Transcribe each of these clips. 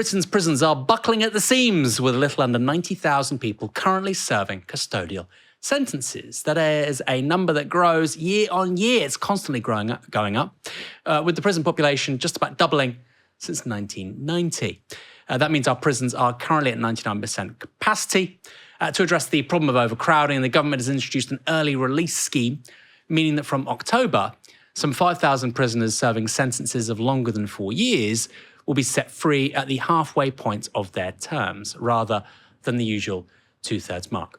Britain's prisons are buckling at the seams, with a little under 90,000 people currently serving custodial sentences. That is a number that grows year on year. It's constantly going up, with the prison population just about doubling since 1990. That means our prisons are currently at 99% capacity. To address the problem of overcrowding, the government has introduced an early release scheme, meaning that from October, some 5,000 prisoners serving sentences of longer than 4 years will be set free at the halfway point of their terms, rather than the usual two-thirds mark.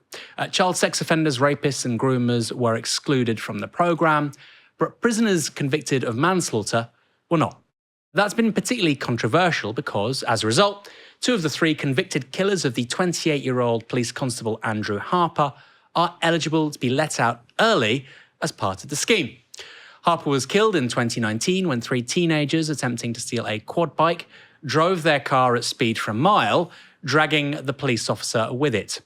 Child sex offenders, rapists and groomers were excluded from the programme, but prisoners convicted of manslaughter were not. That's been particularly controversial because, as a result, 2 of the 3 convicted killers of the 28-year-old police constable Andrew Harper are eligible to be let out early as part of the scheme. Harper was killed in 2019 when 3 teenagers attempting to steal a quad bike drove their car at speed for a mile, dragging the police officer with it.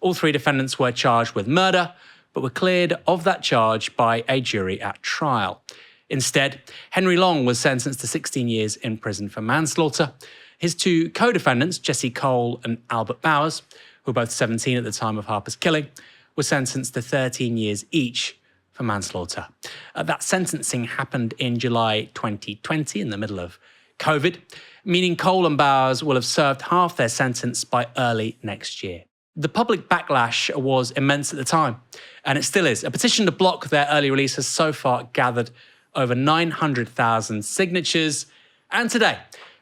All 3 defendants were charged with murder, but were cleared of that charge by a jury at trial. Instead, Henry Long was sentenced to 16 years in prison for manslaughter. His 2 co-defendants, Jesse Cole and Albert Bowers, who were both 17 at the time of Harper's killing, were sentenced to 13 years each for manslaughter. That sentencing happened in July 2020, in the middle of COVID, meaning Cole and Bowers will have served half their sentence by early next year. The public backlash was immense at the time, and it still is. A petition to block their early release has so far gathered over 900,000 signatures, and today,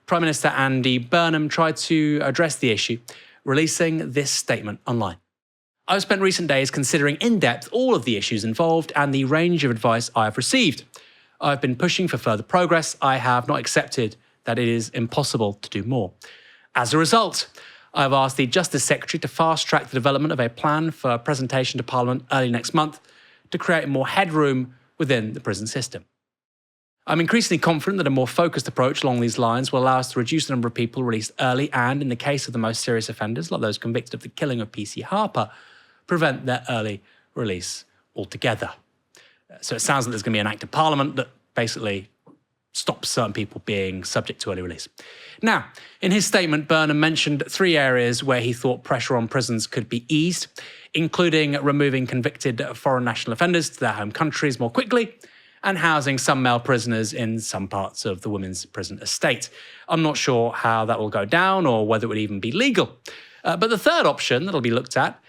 Prime Minister Andy Burnham tried to address the issue, releasing this statement online. I've spent recent days considering in depth all of the issues involved and the range of advice I have received. I've been pushing for further progress. I have not accepted that it is impossible to do more. As a result, I've asked the Justice Secretary to fast-track the development of a plan for presentation to Parliament early next month to create more headroom within the prison system. I'm increasingly confident that a more focused approach along these lines will allow us to reduce the number of people released early and, in the case of the most serious offenders, like those convicted of the killing of PC Harper, prevent their early release altogether. So it sounds like there's going to be an act of Parliament that basically stops certain people being subject to early release. Now, in his statement, Burnham mentioned 3 areas where he thought pressure on prisons could be eased, including removing convicted foreign national offenders to their home countries more quickly, and housing some male prisoners in some parts of the women's prison estate. I'm not sure how that will go down or whether it would even be legal. But the third option that'll be looked at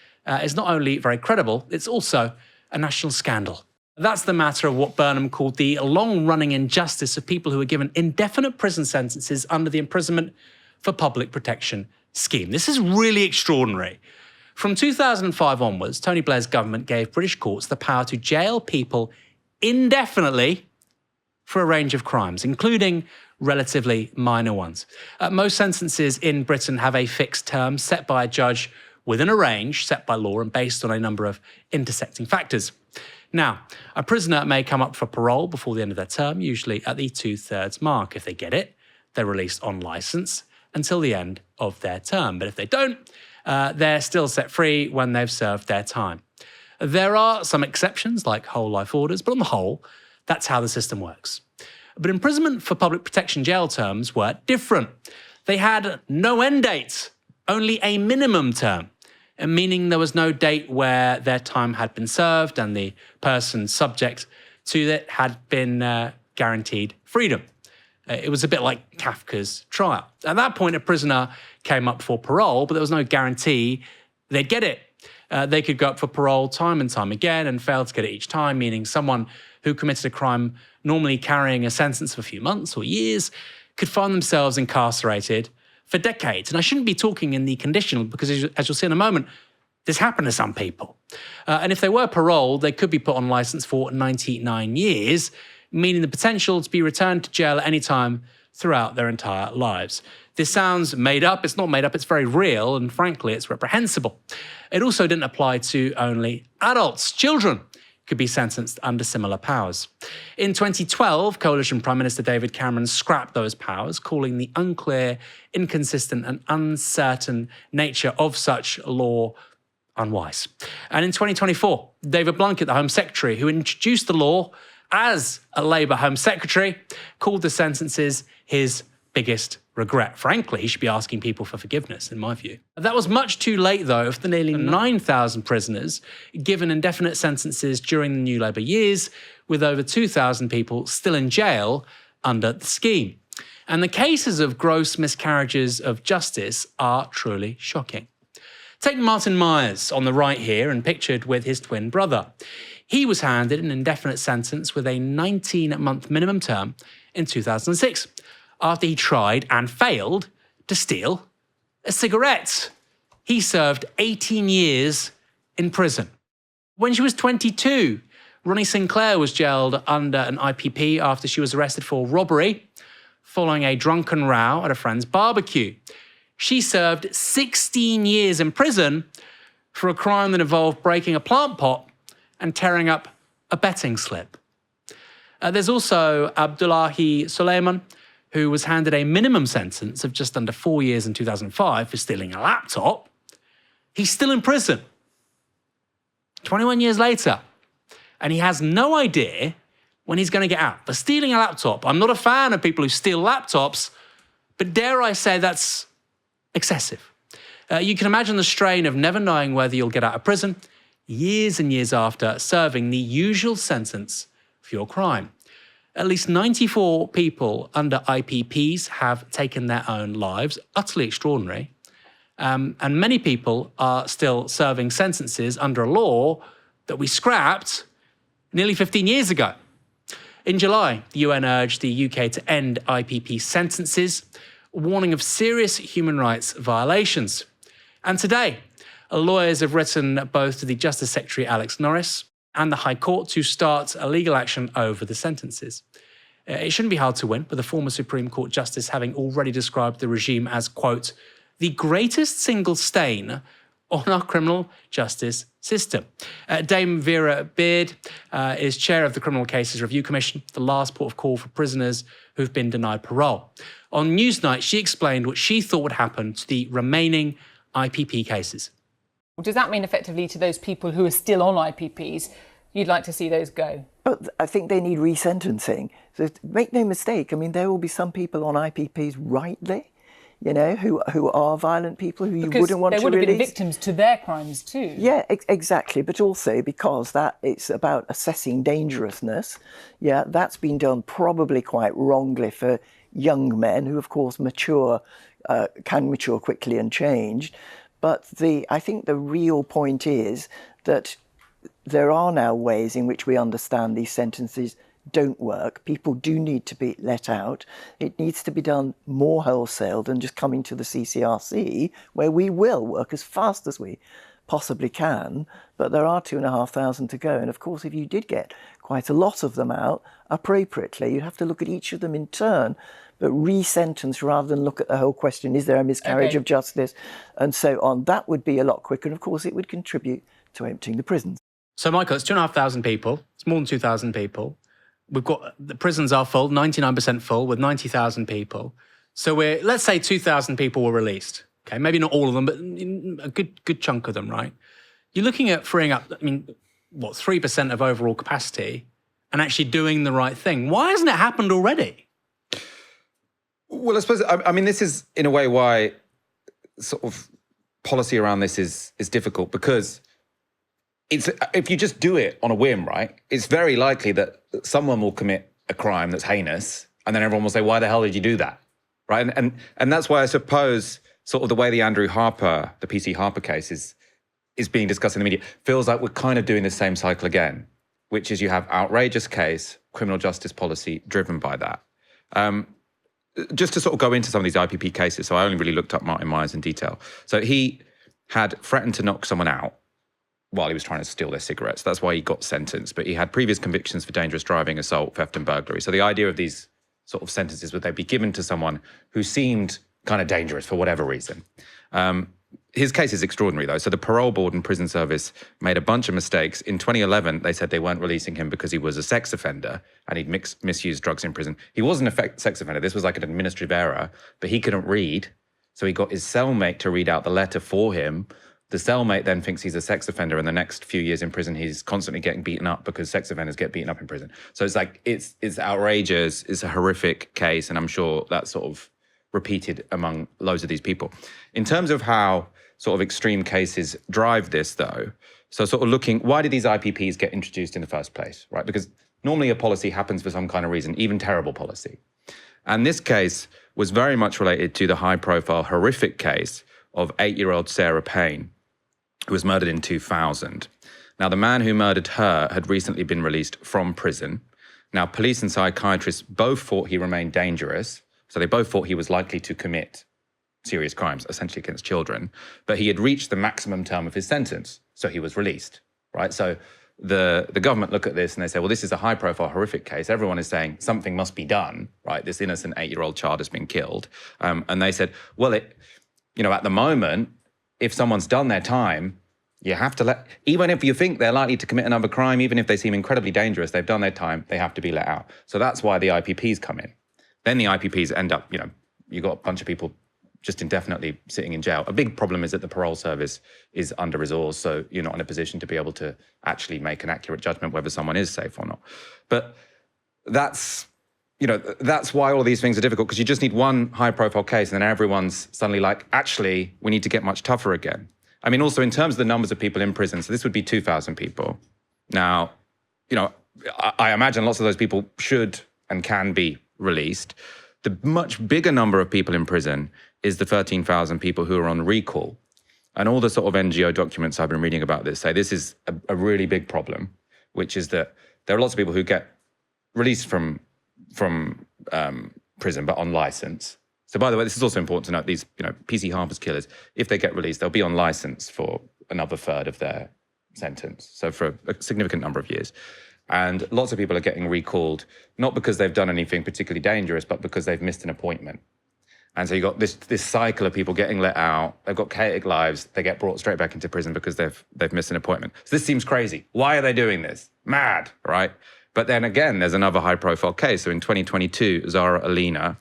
is not only very credible, it's also a national scandal. That's the matter of what Burnham called the long-running injustice of people who are given indefinite prison sentences under the Imprisonment for Public Protection scheme. This is really extraordinary. From 2005 onwards, Tony Blair's government gave British courts the power to jail people indefinitely for a range of crimes, including relatively minor ones. Most sentences in Britain have a fixed term set by a judge within a range set by law and based on a number of intersecting factors. Now, a prisoner may come up for parole before the end of their term, usually at the 2/3 mark. If they get it, they're released on licence until the end of their term. But if they don't, they're still set free when they've served their time. There are some exceptions, like whole life orders, but on the whole, that's how the system works. But imprisonment for public protection jail terms were different. They had no end date, only a minimum term, meaning there was no date where their time had been served and the person subject to it had been guaranteed freedom. It was a bit like Kafka's trial. At that point, a prisoner came up for parole, but there was no guarantee they'd get it. They could go up for parole time and time again and fail to get it each time, meaning someone who committed a crime normally carrying a sentence of a few months or years could find themselves incarcerated for decades. And I shouldn't be talking in the conditional because, as you'll see in a moment, this happened to some people. And if they were paroled, they could be put on licence for 99 years, meaning the potential to be returned to jail at any time throughout their entire lives. This sounds made up. It's not made up. It's very real, and frankly, it's reprehensible. It also didn't apply to only adults. Children could be sentenced under similar powers. In 2012, Coalition Prime Minister David Cameron scrapped those powers, calling the unclear, inconsistent and uncertain nature of such law unwise. And in 2024, David Blunkett, the Home Secretary, who introduced the law as a Labour Home Secretary, called the sentences his biggest regret. Frankly, he should be asking people for forgiveness, in my view. That was much too late, though, for the nearly 9,000 prisoners given indefinite sentences during the New Labour years, with over 2,000 people still in jail under the scheme. And the cases of gross miscarriages of justice are truly shocking. Take Martin Myers on the right here and pictured with his twin brother. He was handed an indefinite sentence with a 19-month minimum term in 2006 after he tried and failed to steal a cigarette. He served 18 years in prison. When she was 22, Ronnie Sinclair was jailed under an IPP after she was arrested for robbery following a drunken row at a friend's barbecue. She served 16 years in prison for a crime that involved breaking a plant pot and tearing up a betting slip. There's also Abdullahi Suleiman, who was handed a minimum sentence of just under 4 years in 2005 for stealing a laptop. He's still in prison 21 years later, and he has no idea when he's going to get out for stealing a laptop. I'm not a fan of people who steal laptops, but dare I say that's excessive. You can imagine the strain of never knowing whether you'll get out of prison years and years after serving the usual sentence for your crime. At least 94 people under IPPs have taken their own lives, utterly extraordinary. And many people are still serving sentences under a law that we scrapped nearly 15 years ago. In July, the UN urged the UK to end IPP sentences, warning of serious human rights violations. And today, lawyers have written both to the Justice Secretary Alex Norris and the High Court to start a legal action over the sentences. It shouldn't be hard to win, with the former Supreme Court Justice having already described the regime as, quote, the greatest single stain on our criminal justice system. Dame Vera Beard is chair of the Criminal Cases Review Commission, the last port of call for prisoners who've been denied parole. On Newsnight, she explained what she thought would happen to the remaining IPP cases. Does that mean effectively to those people who are still on IPPs, you'd like to see those go? But I think they need resentencing. So make no mistake, I mean, there will be some people on IPPs rightly, you know, who are violent people who you wouldn't want to release. They would have been victims to their crimes too. Yeah, exactly. But also because that it's about assessing dangerousness. Yeah, that's been done probably quite wrongly for young men who, of course, can mature quickly and change. But I think the real point is that there are now ways in which we understand these sentences don't work. People do need to be let out. It needs to be done more wholesale than just coming to the CCRC, where we will work as fast as we possibly can. But there are 2,500 to go. And of course, if you did get quite a lot of them out appropriately, you have to look at each of them in turn, but re-sentence rather than look at the whole question, is there a miscarriage of justice, and so on. That would be a lot quicker. And of course, it would contribute to emptying the prisons. So, Michael, it's 2,500 people. It's more than 2,000 people. We've got, the prisons are full, 99% full, with 90,000 people. So let's say 2,000 people were released. Okay, maybe not all of them, but a good chunk of them, right? You're looking at freeing up, 3% of overall capacity and actually doing the right thing. Why hasn't it happened already? Well, I suppose, this is in a way why sort of policy around this is difficult, because if you just do it on a whim, right, it's very likely that someone will commit a crime that's heinous, and then everyone will say, why the hell did you do that, right? And that's why I suppose sort of the way the Andrew Harper, the PC Harper case is being discussed in the media, feels like we're kind of doing the same cycle again, which is you have outrageous case, criminal justice policy driven by that. Just to sort of go into some of these IPP cases, so I only really looked up Martin Myers in detail. So he had threatened to knock someone out while he was trying to steal their cigarettes. That's why he got sentenced. But he had previous convictions for dangerous driving, assault, theft and burglary. So the idea of these sort of sentences would they be given to someone who seemed kind of dangerous for whatever reason. His case is extraordinary, though. So the parole board and prison service made a bunch of mistakes. In 2011, they said they weren't releasing him because he was a sex offender and he'd misused drugs in prison. He wasn't a sex offender. This was like an administrative error, but he couldn't read. So he got his cellmate to read out the letter for him. The cellmate then thinks he's a sex offender, and the next few years in prison, he's constantly getting beaten up because sex offenders get beaten up in prison. So it's like, it's outrageous. It's a horrific case. And I'm sure that sort of repeated among loads of these people. In terms of how sort of extreme cases drive this, though, so sort of looking, why did these IPPs get introduced in the first place, right? Because normally a policy happens for some kind of reason, even terrible policy. And this case was very much related to the high-profile, horrific case of 8-year-old Sarah Payne, who was murdered in 2000. Now, the man who murdered her had recently been released from prison. Now, police and psychiatrists both thought he remained dangerous, so they both thought he was likely to commit serious crimes, essentially against children, but he had reached the maximum term of his sentence, so he was released, right? So the government look at this and they say, well, this is a high-profile, horrific case. Everyone is saying something must be done, right? This innocent 8-year-old child has been killed. And they said, well, at the moment, if someone's done their time, you have to even if you think they're likely to commit another crime, even if they seem incredibly dangerous, they've done their time, they have to be let out. So that's why the IPPs come in. Then the IPPs end up, you've got a bunch of people just indefinitely sitting in jail. A big problem is that the parole service is under-resourced, so you're not in a position to be able to actually make an accurate judgment whether someone is safe or not. But that's why all of these things are difficult, because you just need one high-profile case and then everyone's suddenly like, actually, we need to get much tougher again. I mean, also in terms of the numbers of people in prison, so this would be 2,000 people. Now, I imagine lots of those people should and can be released. The much bigger number of people in prison is the 13,000 people who are on recall. And all the sort of NGO documents I've been reading about this say this is a really big problem, which is that there are lots of people who get released from prison, but on license. So by the way, this is also important to note, these, PC Harper's killers, if they get released, they'll be on license for another third of their sentence. So for a significant number of years. And lots of people are getting recalled, not because they've done anything particularly dangerous, but because they've missed an appointment. And so you've got this cycle of people getting let out, they've got chaotic lives, they get brought straight back into prison because they've missed an appointment. So this seems crazy. Why are they doing this? Mad, right? But then again, there's another high-profile case. So in 2022, Zara Alina,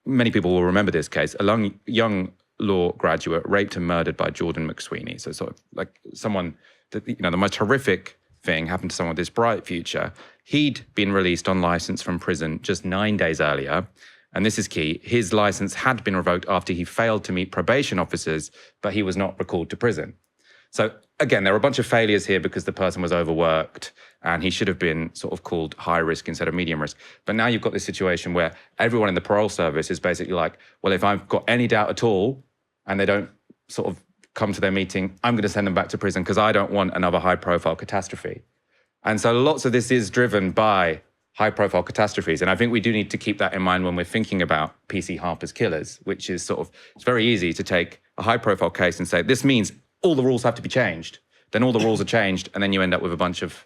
many people will remember this case, a young law graduate raped and murdered by Jordan McSweeney. So sort of like someone, the most horrific thing happened to someone with this bright future. He'd been released on license from prison just 9 days earlier. And this is key. His license had been revoked after he failed to meet probation officers, but he was not recalled to prison. So again, there are a bunch of failures here because the person was overworked and he should have been sort of called high risk instead of medium risk. But now you've got this situation where everyone in the parole service is basically like, well, if I've got any doubt at all and they don't sort of come to their meeting, I'm going to send them back to prison because I don't want another high-profile catastrophe. And so lots of this is driven by high-profile catastrophes. And I think we do need to keep that in mind when we're thinking about PC Harper's killers, which is sort of, it's very easy to take a high-profile case and say, this means all the rules have to be changed. Then all the rules are changed, and then you end up with a bunch of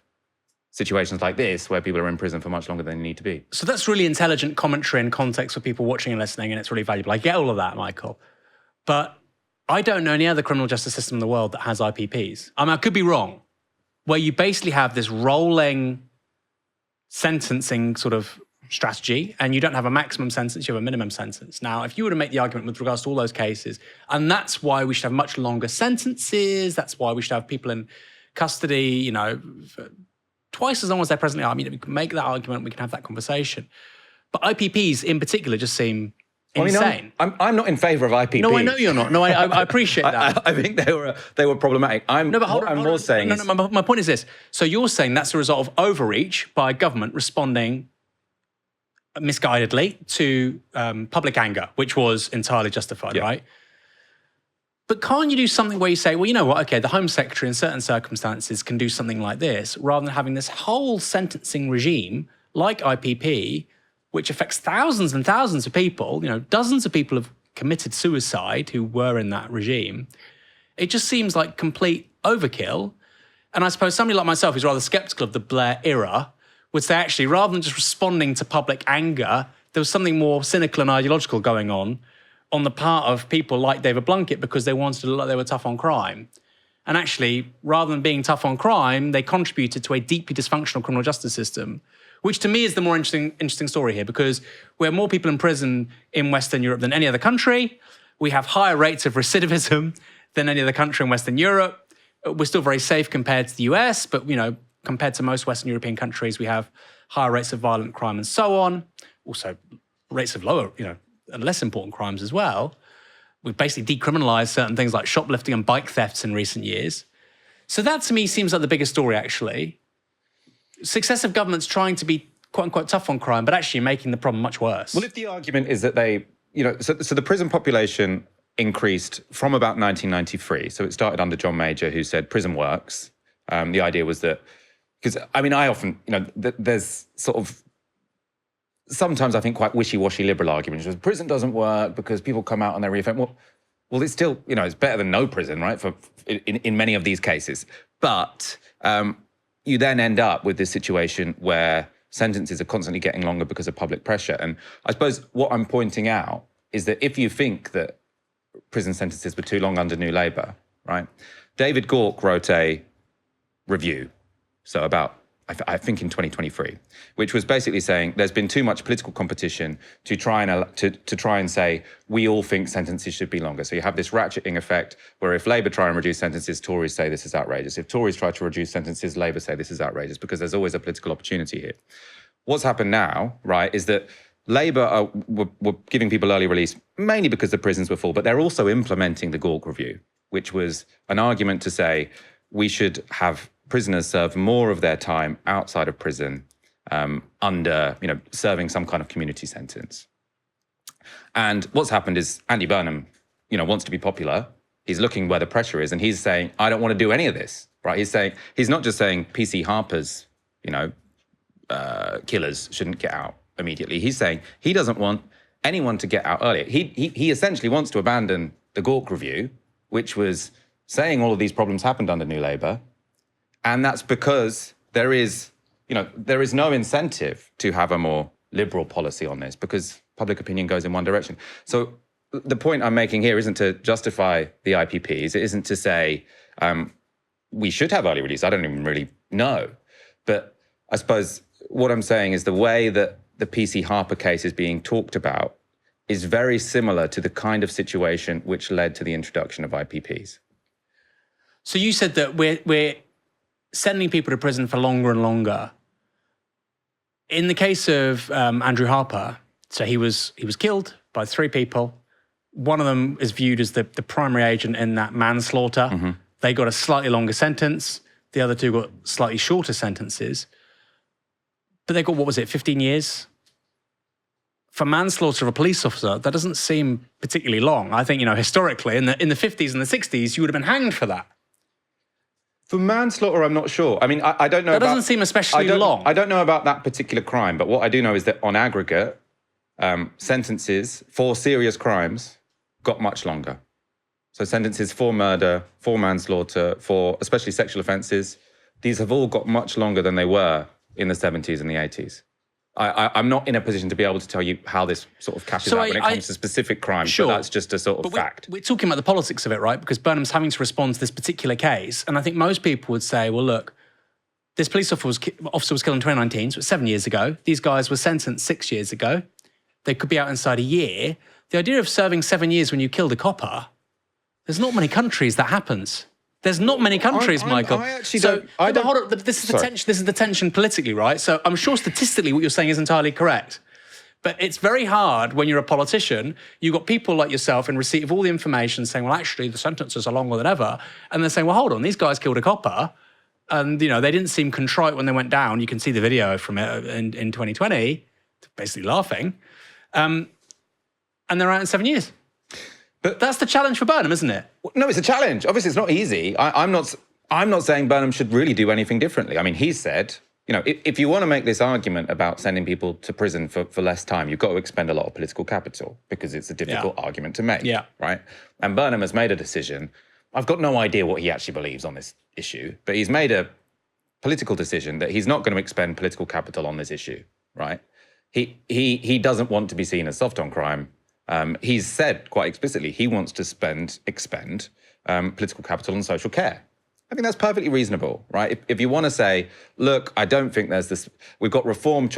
situations like this where people are in prison for much longer than they need to be. So that's really intelligent commentary and context for people watching and listening, and it's really valuable. I get all of that, Michael. But I don't know any other criminal justice system in the world that has IPPs. I mean, I could be wrong, where you basically have this rolling sentencing sort of strategy, and you don't have a maximum sentence, you have a minimum sentence. Now, if you were to make the argument with regards to all those cases, and that's why we should have much longer sentences, that's why we should have people in custody, for twice as long as they presently are. I mean, we can make that argument, we can have that conversation. But IPPs in particular just seem insane. I'm not in favour of IPPs. No, I know you're not. No, I appreciate that. I think they were problematic. My point is this. So you're saying that's a result of overreach by government responding misguidedly to public anger, which was entirely justified, right? But can't you do something where you say, well, you know what, okay, the Home Secretary in certain circumstances can do something like this, rather than having this whole sentencing regime like IPP, which affects thousands and thousands of people, dozens of people have committed suicide who were in that regime. It just seems like complete overkill. And I suppose somebody like myself who's rather skeptical of the Blair era would say, actually, rather than just responding to public anger, there was something more cynical and ideological going on the part of people like David Blunkett because they wanted to look like they were tough on crime. And actually, rather than being tough on crime, they contributed to a deeply dysfunctional criminal justice system, which to me is the more interesting story here, because we have more people in prison in Western Europe than any other country. We have higher rates of recidivism than any other country in Western Europe. We're still very safe compared to the US, but compared to most Western European countries, we have higher rates of violent crime and so on. Also, rates of lower, and less important crimes as well. We've basically decriminalised certain things like shoplifting and bike thefts in recent years. So that, to me, seems like the bigger story, actually. Successive governments trying to be quote-unquote tough on crime, but actually making the problem much worse. Well, if the argument is that they, so the prison population increased from about 1993. So it started under John Major, who said prison works. The idea was that, because, I often, there's sort of, sometimes I think quite wishy-washy liberal arguments. Prison doesn't work because people come out and they reoffend. Well, it's still, it's better than no prison, right? In many of these cases. But you then end up with this situation where sentences are constantly getting longer because of public pressure. And I suppose what I'm pointing out is that if you think that prison sentences were too long under New Labour, right? David Gork wrote a review, so about, I think in 2023, which was basically saying there's been too much political competition to try and say we all think sentences should be longer. So you have this ratcheting effect where if Labour try and reduce sentences, Tories say this is outrageous. If Tories try to reduce sentences, Labour say this is outrageous, because there's always a political opportunity here. What's happened now, right, is that Labour were giving people early release mainly because the prisons were full, but they're also implementing the Gork review, which was an argument to say we should have prisoners serve more of their time outside of prison under, serving some kind of community sentence. And what's happened is Andy Burnham, wants to be popular. He's looking where the pressure is, and he's saying, I don't want to do any of this, right? He's not just saying PC Harper's, killers shouldn't get out immediately. He's saying he doesn't want anyone to get out earlier. He essentially wants to abandon the Gork review, which was saying all of these problems happened under New Labour. And that's because there is no incentive to have a more liberal policy on this, because public opinion goes in one direction. So the point I'm making here isn't to justify the IPPs. It isn't to say we should have early release. I don't even really know. But I suppose what I'm saying is the way that the PC Harper case is being talked about is very similar to the kind of situation which led to the introduction of IPPs. So you said that we're sending people to prison for longer and longer. In the case of Andrew Harper, so he was killed by 3 people. One of them is viewed as the primary agent in that manslaughter. Mm-hmm. They got a slightly longer sentence. The other 2 got slightly shorter sentences. But they got, 15 years? For manslaughter of a police officer, that doesn't seem particularly long. I think, historically, in the 50s and the 60s, you would have been hanged for that. For manslaughter, I'm not sure. I don't know. That doesn't seem especially long. I don't know about that particular crime, but what I do know is that on aggregate, sentences for serious crimes got much longer. So sentences for murder, for manslaughter, for especially sexual offences, these have all got much longer than they were in the 70s and the 80s. I'm not in a position to be able to tell you how this sort of cashes out when it comes to specific crimes, but that's just a sort of fact. We're talking about the politics of it, right? Because Burnham's having to respond to this particular case. And I think most people would say, well, look, this police officer was killed in 2019, so it's 7 years ago. These guys were sentenced 6 years ago. They could be out inside a year. The idea of serving 7 years when you killed a copper, there's not many countries that happens. There's not many countries, Michael. I actually don't. Hold on. This is the tension politically, right? So I'm sure statistically what you're saying is entirely correct. But it's very hard when you're a politician. You've got people like yourself in receipt of all the information saying, well, actually, the sentences are longer than ever. And they're saying, well, hold on, these guys killed a copper. And, they didn't seem contrite when they went down. You can see the video from it in 2020, basically laughing. And they're out in 7 years. But that's the challenge for Burnham, isn't it? No, it's a challenge. Obviously, it's not easy. I'm not saying Burnham should really do anything differently. He said, if you want to make this argument about sending people to prison for less time, you've got to expend a lot of political capital, because it's a difficult argument to make, right? And Burnham has made a decision. I've got no idea what he actually believes on this issue, but he's made a political decision that he's not going to expend political capital on this issue, right? He doesn't want to be seen as soft on crime. He's said quite explicitly he wants to expend political capital on social care. I think that's perfectly reasonable, right? If you want to say, look, I don't think there's this, we've got reform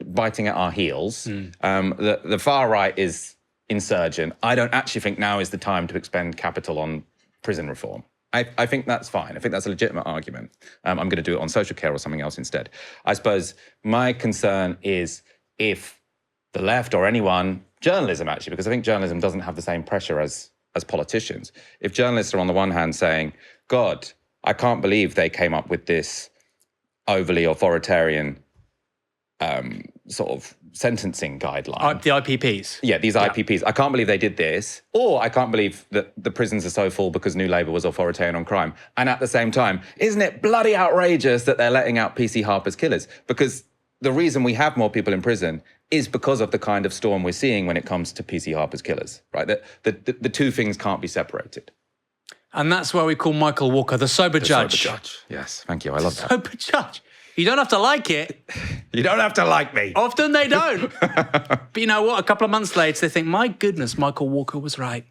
biting at our heels. The far right is insurgent. I don't actually think now is the time to expend capital on prison reform. I think that's fine. I think that's a legitimate argument. I'm going to do it on social care or something else instead. I suppose my concern is if the left or anyone, journalism actually, because I think journalism doesn't have the same pressure as politicians. If journalists are on the one hand saying, God, I can't believe they came up with this overly authoritarian sort of sentencing guideline. The IPPs. Yeah, these IPPs. I can't believe they did this. Or I can't believe that the prisons are so full because New Labour was authoritarian on crime. And at the same time, isn't it bloody outrageous that they're letting out PC Harper's killers? Because the reason we have more people in prison is because of the kind of storm we're seeing when it comes to PC Harper's killers, right? The two things can't be separated. And that's why we call Michael Walker the sober judge. Sober judge. Yes, thank you. I love that. Sober judge. You don't have to like it. You don't have to like me. Often they don't. But you know what? A couple of months later, they think, my goodness, Michael Walker was right.